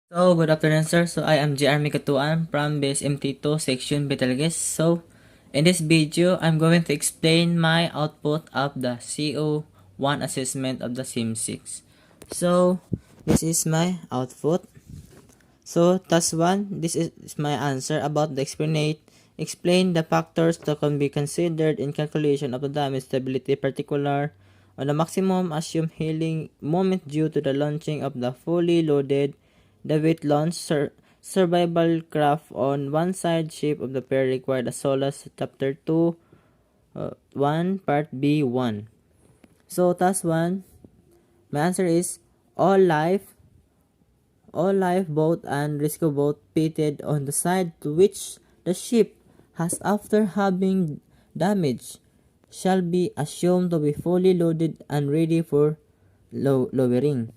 So, good afternoon, sir. So, I am JR Mikatuan from base MT2 section Betelgeuse. So, in this video, I'm going to explain my output of the CO1 assessment of the Seam6. So, this is my output. So, task 1, this is my answer about the explain the factors that can be considered in calculation of the damage stability, particular on the maximum assumed healing moment due to the launching of the fully loaded weight launch survival craft on one side shape of the pair required a SOLAS chapter 2 1 part B1. So task 1, my answer is all life boat and rescue boat pitted on the side to which the ship has after having damage shall be assumed to be fully loaded and ready for lowering.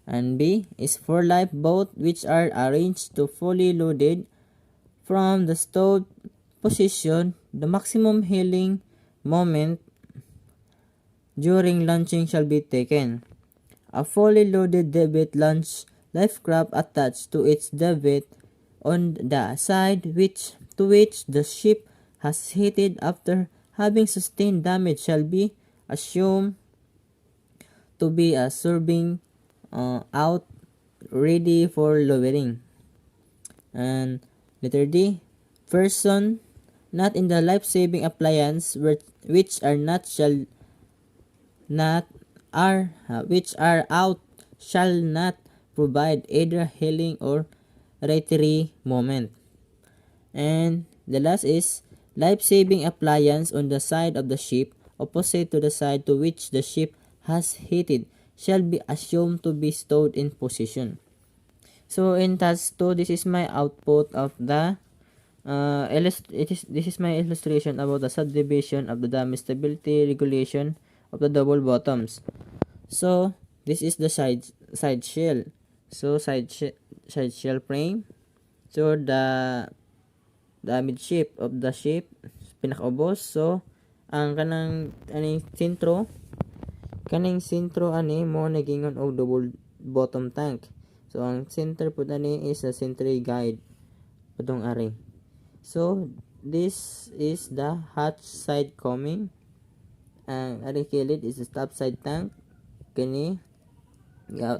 And B is for lifeboat which are arranged to fully loaded from the stowed position. The maximum healing moment during launching shall be taken. A fully loaded debit launch lifecraft attached to its debit on the side to which the ship has hit after having sustained damage shall be assumed to be a serving out ready for lowering. And letter D, person not in the life-saving appliance which are out shall not provide either healing or rotary moment. And the last is life-saving appliance on the side of the ship opposite to the side to which the ship has hit shall be assumed to be stowed in position. So in task 2, this is my output of the this is my illustration about the subdivision of the damage stability regulation of the double bottoms. So this is the side shell. So side shell frame. So the mid shape of the ship pinakaubos. So ang kanang sentro mo nagingon og double bottom tank. So ang center pud is a century guide padung ari. So this is the hatch side coming. Ang ari kilid is the top side tank. Kini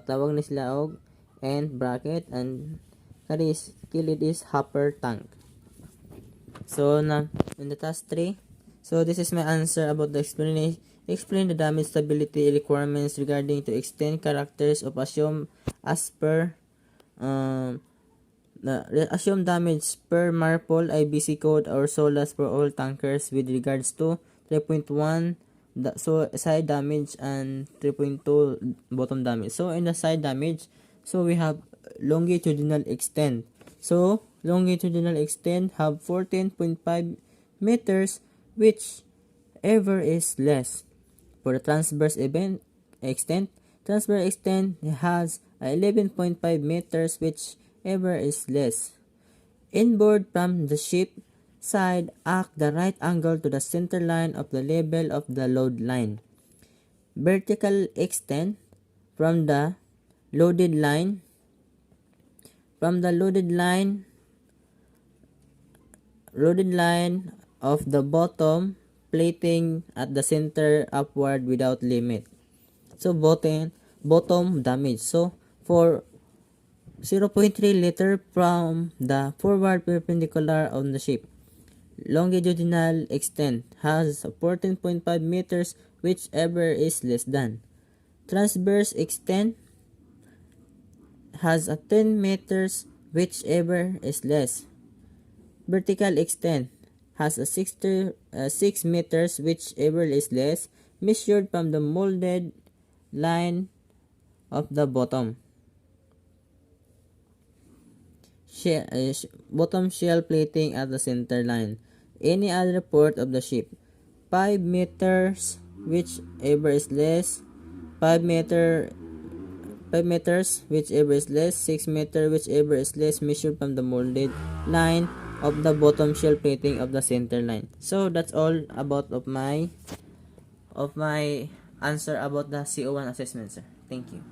tawag ni sila og end bracket, and kani kilid is hopper tank. So na in the task 3, so this is my answer about the explanation. Explain the damage stability requirements regarding to extend characters of assumed as per assumed damage per MARPOL IBC code or SOLAS for all tankers with regards to 3.1 so side damage and 3.2 bottom damage. So in the side damage, so we have longitudinal extent. So longitudinal extent have 14.5 meters whichever is less. For the transverse extent has 11.5 meters whichever is less. Inboard from the ship side act the right angle to the center line of the level of the load line. Vertical extent from the loaded line of the bottom plating at the center upward without limit. So bottom damage. So for 0.3 liter from the forward perpendicular on the ship. Longitudinal extent has 14.5 meters whichever is less than. Transverse extent has a 10 meters whichever is less. Vertical extent has a 6 meters whichever is less, measured from the molded line of the bottom shell plating at the center line. Any other port of the ship, 5 meters whichever is less, 5 meters whichever is less, 6 meters whichever is less, measured from the molded line of the bottom shell plating of the center line. So that's all about of my answer about the CO1 assessment, sir. Thank you.